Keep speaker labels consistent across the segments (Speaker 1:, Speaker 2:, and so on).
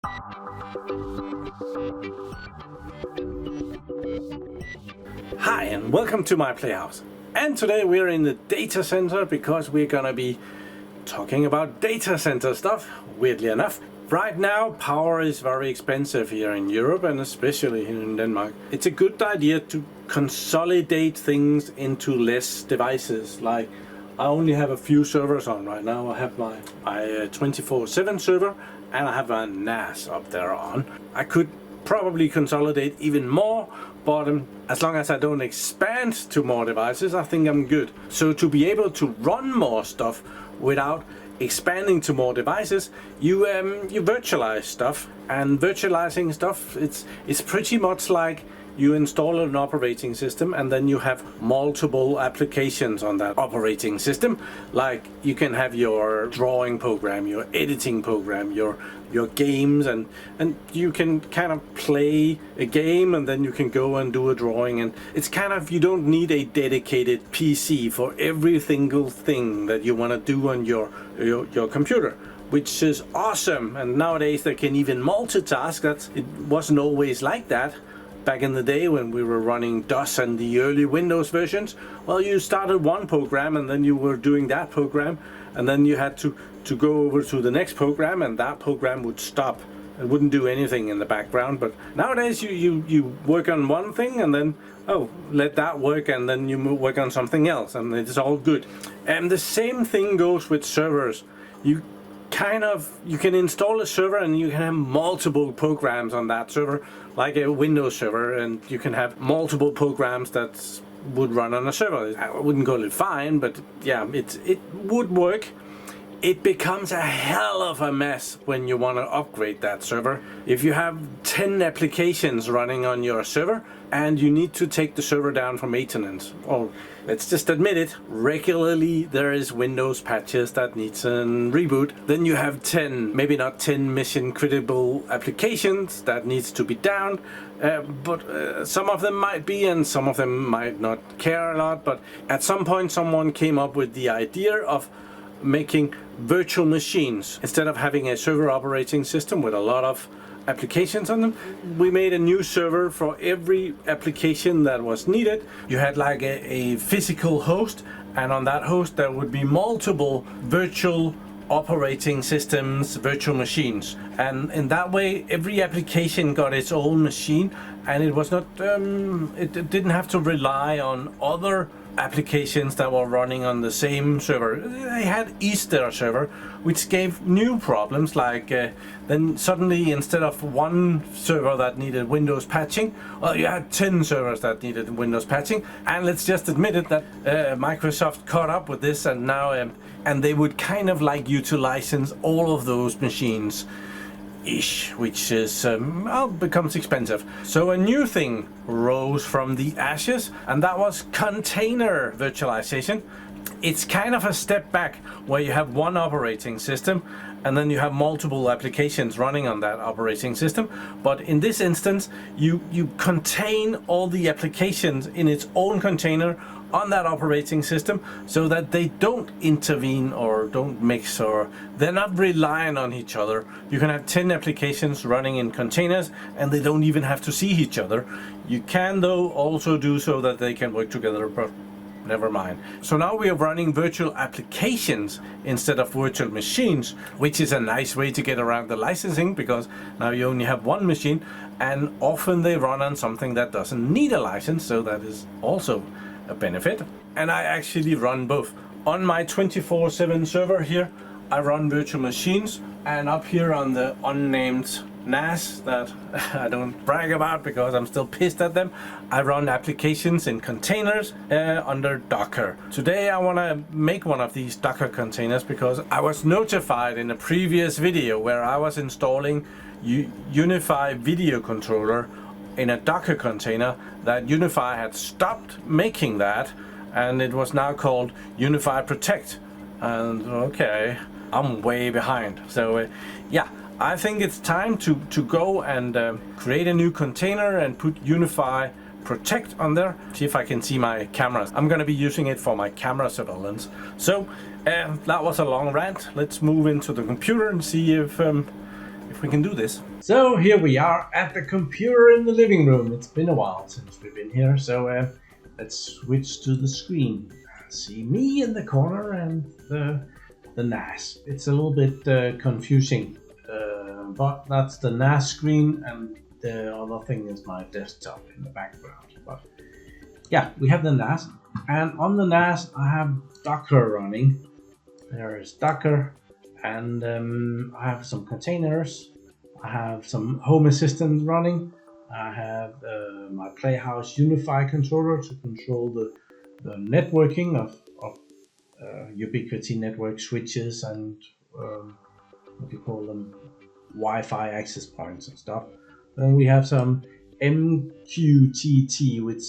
Speaker 1: Hi and welcome to my PlayHouse. And today we're in the data center because we're gonna be talking about data center stuff, weirdly enough. Right now power is very expensive here in Europe and especially here in Denmark. It's a good idea to consolidate things into less devices. Like I only have a few servers on right now. I have my 24/7 server and I have a NAS up there on. I could probably consolidate even more, but as long as I don't expand to more devices, I think I'm good. So to be able to run more stuff without expanding to more devices, you virtualize stuff, and virtualizing stuff, it's pretty much like you install an operating system and then you have multiple applications on that operating system. Like you can have your drawing program, your editing program, your games, and you can kind of play a game and then you can go and do a drawing, and it's kind of, you don't need a dedicated PC for every single thing that you want to do on your computer, which is awesome. And nowadays they can even multitask. It wasn't always like that. Back in the day when we were running DOS and the early Windows versions, well, you started one program and then you were doing that program, and then you had to go over to the next program and that program would stop. It wouldn't do anything in the background. But nowadays you work on one thing and then, oh, let that work, and then you work on something else and it's all good. And the same thing goes with servers. You can install a server and you can have multiple programs on that server, like a Windows server, and you can have multiple programs that would run on a server. I wouldn't call it fine, but yeah, it would work. It becomes a hell of a mess when you want to upgrade that server. If you have 10 applications running on your server and you need to take the server down for maintenance, or let's just admit it, regularly there is Windows patches that needs a reboot, then you have 10, maybe not 10 mission critical applications that needs to be down, but some of them might be and some of them might not care a lot. But at some point someone came up with the idea of making virtual machines. Instead of having a server operating system with a lot of applications on them, we made a new server for every application that was needed. You had like a physical host, and on that host there would be multiple virtual operating systems, virtual machines, and in that way every application got its own machine, and it was not it didn't have to rely on other applications that were running on the same server. They had Easter server, which gave new problems, like then suddenly instead of one server that needed Windows patching, well, you had 10 servers that needed Windows patching. And let's just admit it that Microsoft caught up with this, and now and they would kind of like you to license all of those machines ish, which is becomes expensive. So a new thing rose from the ashes, and that was container virtualization. It's kind of a step back where you have one operating system and then you have multiple applications running on that operating system. But in this instance, you contain all the applications in its own container on that operating system, so that they don't intervene or don't mix, or they're not relying on each other. You can have 10 applications running in containers and they don't even have to see each other. You can though also do so that they can work together, but never mind. So now we are running virtual applications instead of virtual machines, which is a nice way to get around the licensing, because now you only have one machine, and often they run on something that doesn't need a license, so that is also a benefit. And I actually run both. On my 24/7 server here, I run virtual machines, and up here on the unnamed NAS that I don't brag about because I'm still pissed at them, I run applications in containers under Docker. Today I want to make one of these Docker containers because I was notified in a previous video where I was installing Unifi video controller in a Docker container that Unifi had stopped making that, and it was now called Unifi Protect. And okay, I'm way behind. So yeah, I think it's time to go and create a new container and put Unifi Protect on there. See if I can see my cameras. I'm going to be using it for my camera surveillance. So that was a long rant. Let's move into the computer and see if if we can do this. So here we are at the computer in the living room. It's been a while since we've been here, so let's switch to the screen. See me in the corner and the NAS. It's a little bit confusing, but that's the NAS screen, and the other thing is my desktop in the background. But yeah, we have the NAS, and on the NAS I have Docker running. There is Docker, and I have some containers. I have some Home Assistant running. I have my PlayHouse Unifi controller to control the networking of Ubiquiti network switches and what do you call them, Wi-Fi access points and stuff. Then we have some MQTT, which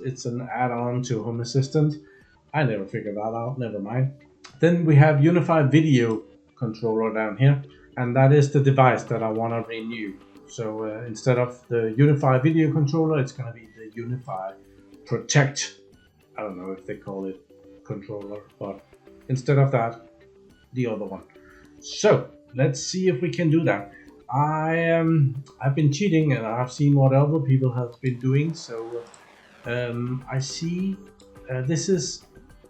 Speaker 1: it's an add-on to Home Assistant. I never figured that out, never mind. Then we have Unifi Video controller down here, and that is the device that I want to renew. So instead of the Unifi Video controller, it's going to be the Unifi Protect. I don't know if they call it controller, but instead of that, the other one. So let's see if we can do that. I've been cheating, and I've seen what other people have been doing. So I see this is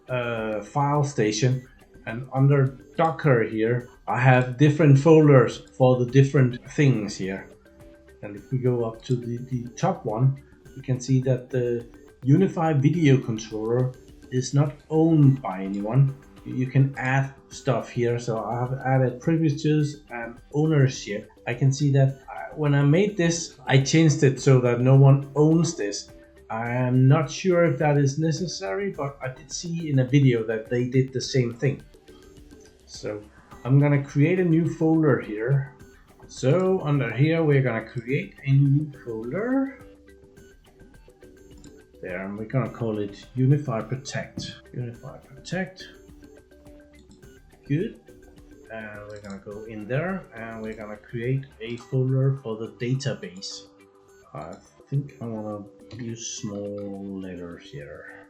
Speaker 1: a file station, and under Docker here I have different folders for the different things here. And if we go up to the top one, you can see that the Unifi Video controller is not owned by anyone. You can add stuff here, so I have added privileges and ownership. I can see that when I made this, I changed it so that no one owns this. I am not sure if that is necessary, but I did see in a video that they did the same thing. So I'm gonna create a new folder here. So under here we're gonna create a new folder. There, and we're gonna call it Unifi Protect. Unifi Protect. Good. And we're gonna go in there, and we're gonna create a folder for the database. I think I wanna use small letters here.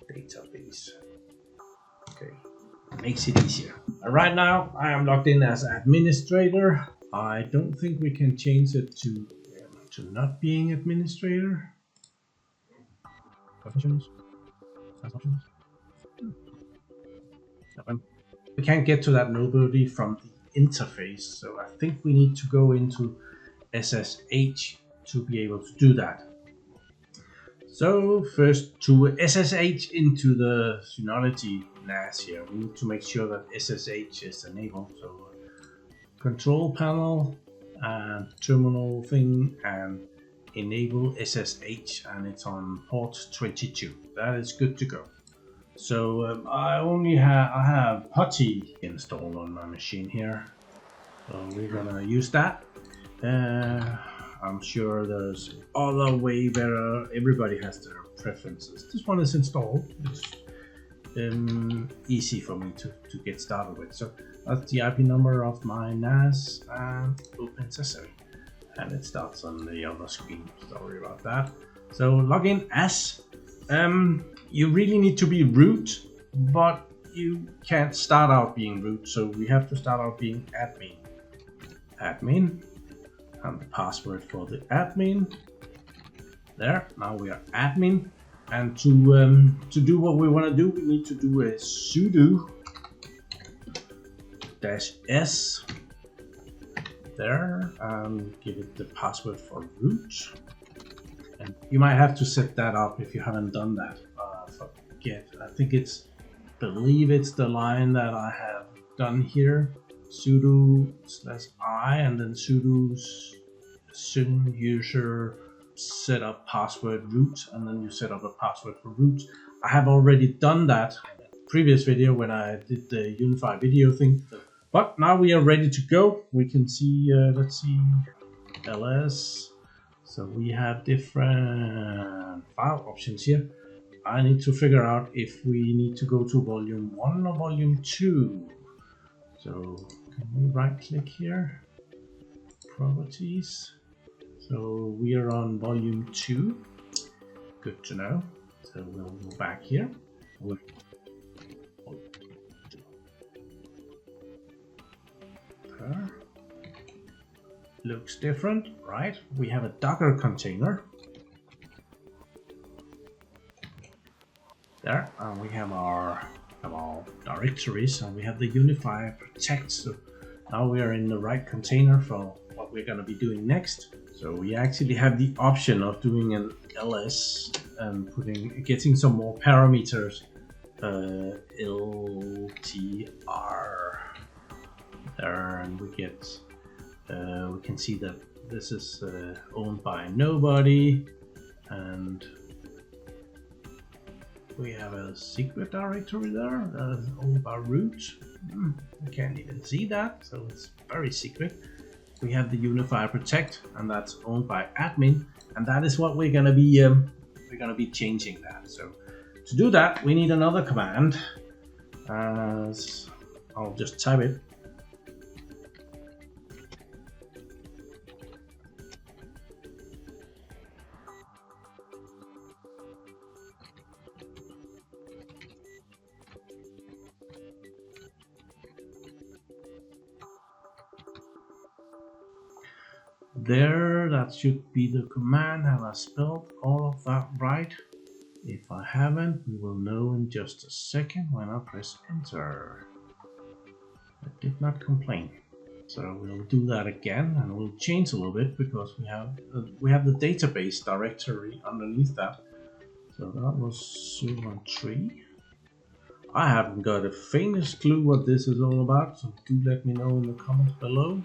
Speaker 1: Database. Okay, makes it easier. And right now I am logged in as administrator. I don't think we can change it to not being administrator. Options. Options. We can't get to that nobody from the interface, so I think we need to go into SSH to be able to do that. So first, to SSH into the Synology NAS here, we need to make sure that SSH is enabled. So control panel and terminal thing and enable SSH, and it's on port 22. That is good to go. So I have Putty installed on my machine here, so we're gonna use that. I'm sure there's other way better. Everybody has their preferences. This one is installed. It's easy for me to get started with. So that's the IP number of my NAS and open Sesame. And it starts on the other screen. Sorry about that. So login as. You really need to be root, but you can't start out being root, so we have to start out being admin. Admin, and the password for the admin. There, now we are admin, and to do what we want to do, we need to do a sudo -s there, and give it the password for root. And you might have to set that up if you haven't done that. Forget. I think believe it's the line that I have done here. Sudo /i and then sudo syn user setup password root, and then you set up a password for root. I have already done that in the previous video when I did the Unifi Video thing. But now we are ready to go. We can see, let's see, ls. So we have different file options here. I need to figure out if we need to go to volume 1 or volume 2. So can we right click here? Properties. So we are on volume 2. Good to know. So we'll go back here. There. looks different, right? We have a Docker container there, and we have our directories, and we have the Unifi Protect. So now we are in the right container for what we're going to be doing next. So we actually have the option of doing an ls and getting some more parameters. LTR there, and we can see that this is owned by nobody, and we have a secret directory there that is owned by root. I can't even see that, so it's very secret. We have the Unifi Protect, and that's owned by admin, and that is what we're gonna be changing that. So to do that, we need another command. I'll just type it. There, that should be the command. Have I spelled all of that right? If I haven't, we will know in just a second when I press enter. I did not complain. So we'll do that again, and we'll change a little bit because we have the database directory underneath that. So that was 013. I haven't got the faintest clue what this is all about, so do let me know in the comments below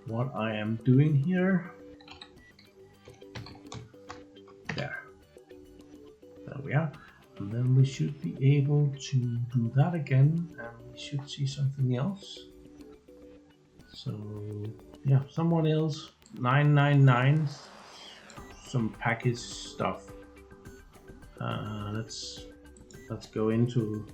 Speaker 1: what I am doing here. There we are, and then we should be able to do that again, and we should see something else. So yeah, someone else 999, some package stuff. Let's go into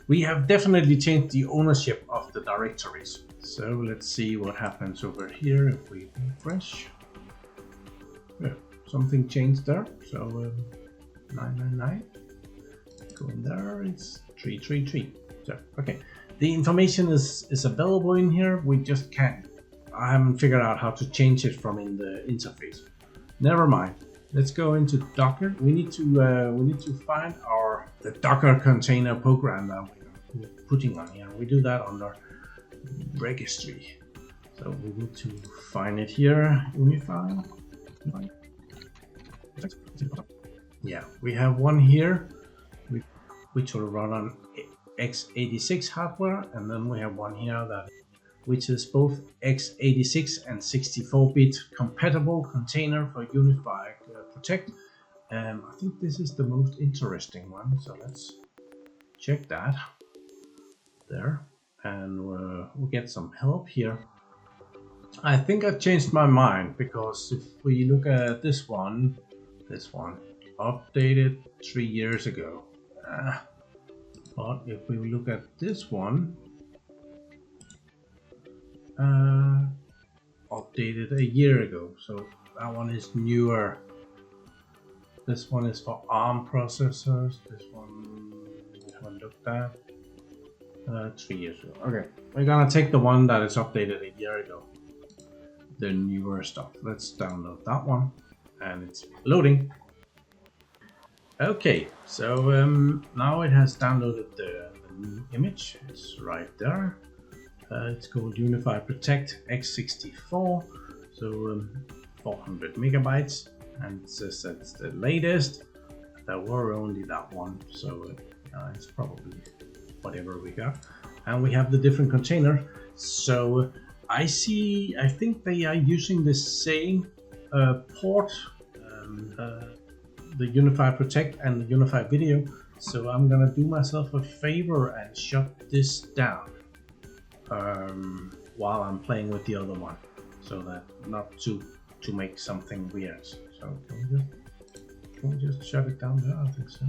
Speaker 1: we have definitely changed the ownership of the directories. So let's see what happens over here if we refresh. Yeah, something changed there. So 999, go in there, it's 333. So okay, the information is available in here. We just can't. I haven't figured out how to change it from in the interface. Never mind. Let's go into Docker. We need to find the Docker container program that we're putting on here. We do that under registry. So we need to find it here. Unifi. Yeah, we have one here, which will run on x86 hardware, and then we have one here which is both x86 and 64-bit compatible container for Unifi Protect. I think this is the most interesting one, so let's check that there, and we'll get some help here. I think I changed my mind, because if we look at this one updated 3 years ago, but if we look at this one, updated a year ago, so that one is newer. This one is for ARM processors. This one we haven't looked at 3 years ago. Okay, we're gonna take the one that is updated a year ago, the newer stuff. Let's download that one, and it's loading. Okay, so now it has downloaded the new image. It's right there. It's called Unifi Protect x64, so 400 megabytes, and it says that's the latest. There were only that one, so it's probably whatever we got. And we have the different container. So I think they are using the same port, the Unifi Protect and the Unifi Video. So I'm gonna do myself a favor and shut this down while I'm playing with the other one, so that not to make something weird. So can we just shut it down there? I think so.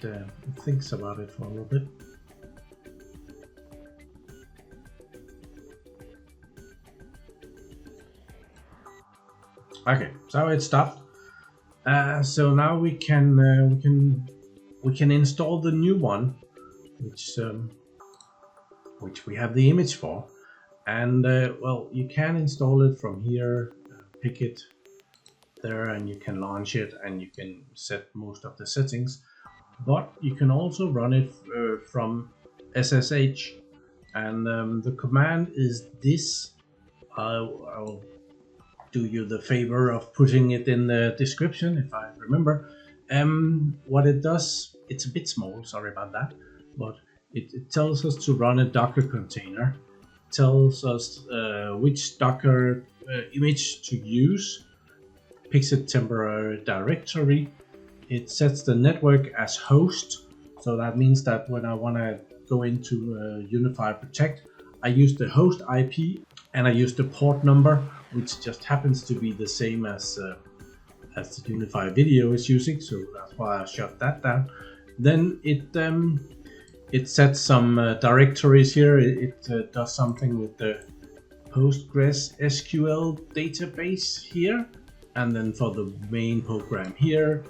Speaker 1: It thinks about it for a little bit. Okay, so it stopped. So now we can install the new one. which we have the image for. And well, you can install it from here, pick it there, and you can launch it, and you can set most of the settings. But you can also run it from SSH, and the command is this. I'll do you the favor of putting it in the description if I remember. What it does, it's a bit small, sorry about that, but it tells us to run a Docker container, tells us which Docker image to use, picks a temporary directory, it sets the network as host, so that means that when I want to go into Unifi Protect, I use the host IP and I use the port number, which just happens to be the same as the Unifi video is using, so that's why I shut that down. Then it sets some directories here. It does something with the Postgres SQL database here, and then for the main program here.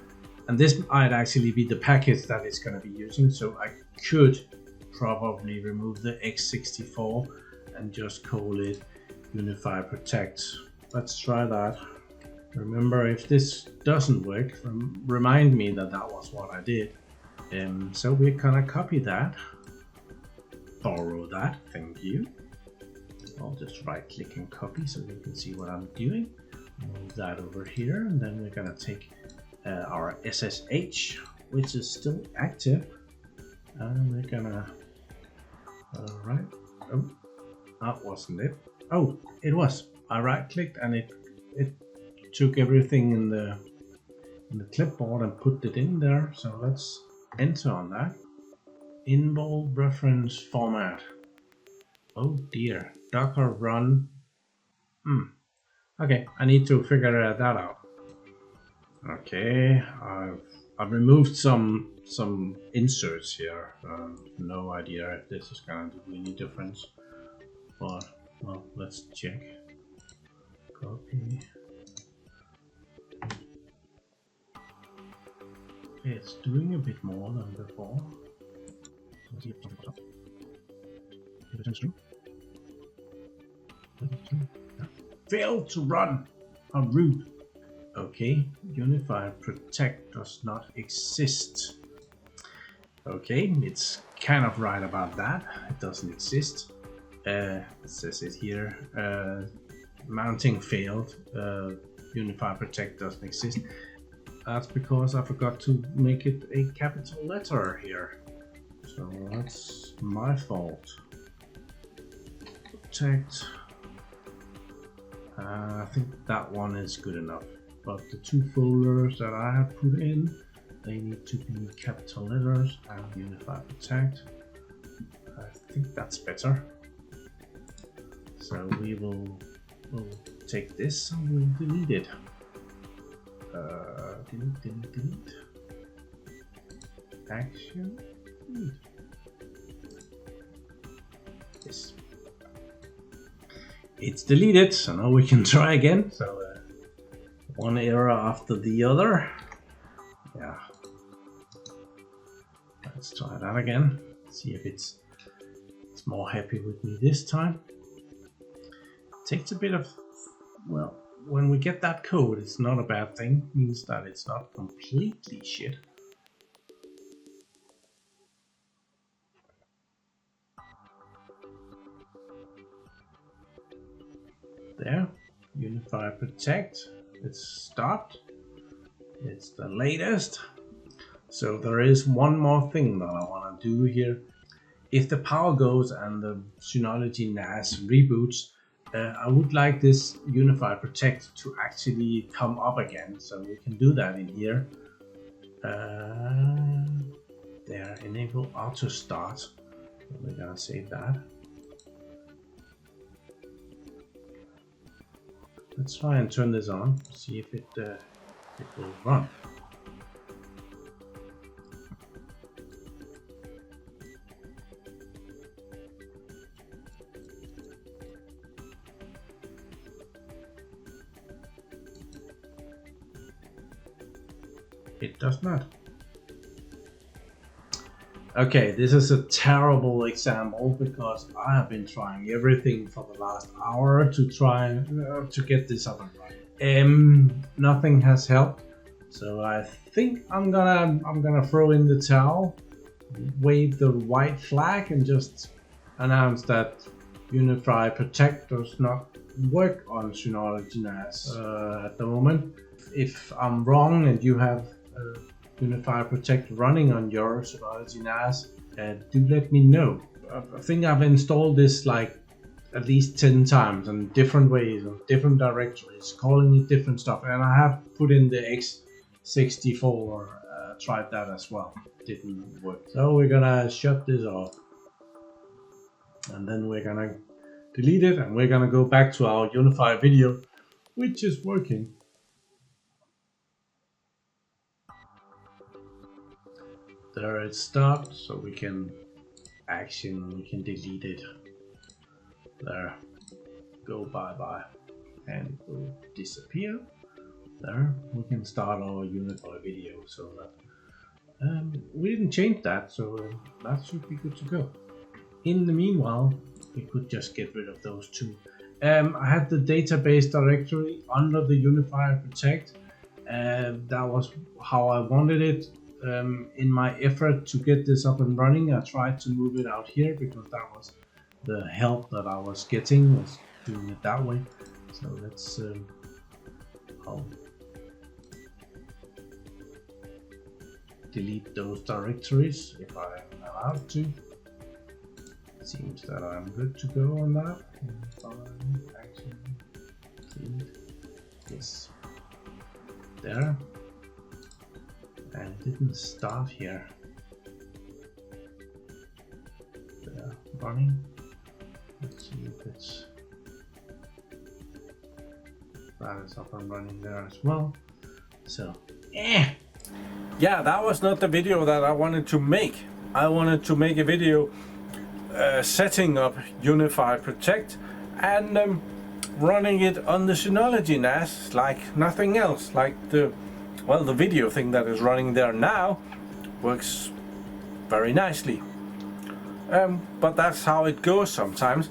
Speaker 1: And this might actually be the package that it's going to be using, so I could probably remove the x64 and just call it Unifi Protect. Let's try that. Remember, if this doesn't work, remind me that that was what I did. So we're gonna copy that, borrow that, thank you. I'll just right click and copy so you can see what I'm doing. Move that over here, and then we're gonna take our SSH, which is still active, and we're gonna, alright, oh, that wasn't it. Oh, it was. I right clicked and it took everything in the clipboard and put it in there. So let's enter on that. Invol reference format. Oh dear, Docker run. Okay, I need to figure that out. Okay, I've removed some inserts here. No idea if this is gonna do any difference, but well, let's check. Copy. Okay, it's doing a bit more than before. Let's see if it's up. If it turns true. Failed to run. How rude. Okay, Unifi Protect does not exist. Okay, it's kind of right about that. It doesn't exist. It says it here. Mounting failed. Unifi Protect doesn't exist. That's because I forgot to make it a capital letter here. So that's my fault. Protect. I think that one is good enough. But the two folders that I have put in, they need to be capital letters and Unifi Protect. I think that's better. So we'll take this and we'll delete it. Delete. Action. Delete. Yes. It's deleted, so now we can try again. So one error after the other. Yeah. Let's try that again. See if it's more happy with me this time. It takes a bit of, well, when we get that code, it's not a bad thing. It means that it's not completely shit. There, Unifi Protect. It's stopped. It's the latest. So there is one more thing that I want to do here. If the power goes and the Synology NAS reboots, I would like this Unifi Protect to actually come up again. So we can do that in here. There, enable auto start. We're gonna save that. Let's try and turn this on, see if it will run. It does not. Okay, this is a terrible example because I have been trying everything for the last hour to try to get this up and running. Nothing has helped, so I think I'm gonna throw in the towel, wave the white flag, and just announce that Unifi Protect does not work on Synology NAS at the moment. If I'm wrong and you have Unifi Protect running on your Synology NAS, do let me know. I think I've installed this like at least 10 times in different ways, on different directories, calling it different stuff, and I have put in the x64, tried that as well, didn't work. So we're gonna shut this off, and then we're gonna delete it, and we're gonna go back to our Unifi video, which is working. There it stopped, so we can delete it. There, go bye-bye, and it will disappear. There, we can start our Unifi video, so that we didn't change that, so that should be good to go. In the meanwhile, we could just get rid of those two. I had the database directory under the Unifi Protect. That was how I wanted it. In my effort to get this up and running, I tried to move it out here because that was the help that I was getting, was doing it that way. So let's I'll delete those directories if I am allowed to. It seems that I'm good to go on that. Actually delete this there. And it didn't start here. They're running. Let's see if it's that is up and running there as well. So yeah, that was not the video that I wanted to make. I wanted to make a video setting up Unifi Protect and running it on the Synology NAS like nothing else. Like the video thing that is running there now works very nicely. But that's how it goes sometimes,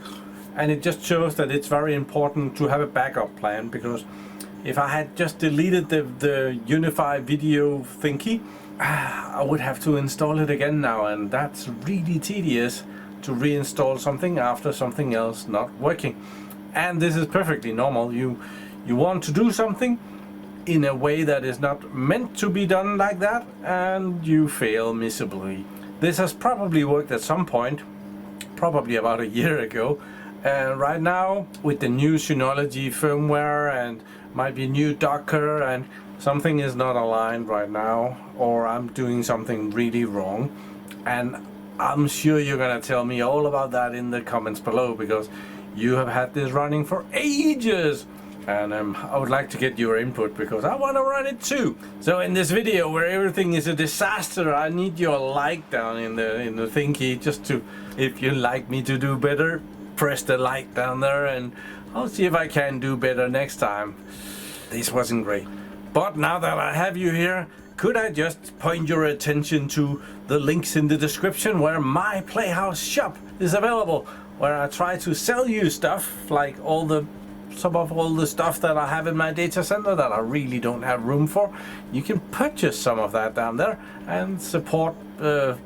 Speaker 1: and it just shows that it's very important to have a backup plan, because if I had just deleted the Unifi video thingy, I would have to install it again now, and that's really tedious to reinstall something after something else not working. And this is perfectly normal. You want to do something in a way that is not meant to be done like that, and you fail miserably. This has probably worked at some point, probably about a year ago, and right now with the new Synology firmware and might be new Docker, and something is not aligned right now, or I'm doing something really wrong, and I'm sure you're gonna tell me all about that in the comments below, because you have had this running for ages. And I would like to get your input because I want to run it too. So in this video where everything is a disaster, I need your like down in the thingy, just to, if you like me to do better, press the like down there, and I'll see if I can do better next time. This wasn't great. But now that I have you here, could I just point your attention to the links in the description where my PlayHouse shop is available, where I try to sell you stuff like some of all the stuff that I have in my data center that I really don't have room for. You can purchase some of that down there and support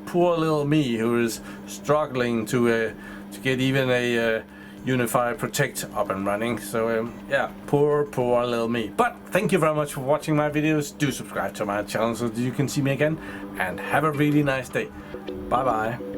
Speaker 1: poor little me, who is struggling to get even a Unifi Protect up and running. So yeah, poor little me. But thank you very much for watching my videos. Do subscribe to my channel so that you can see me again, and have a really nice day. Bye bye.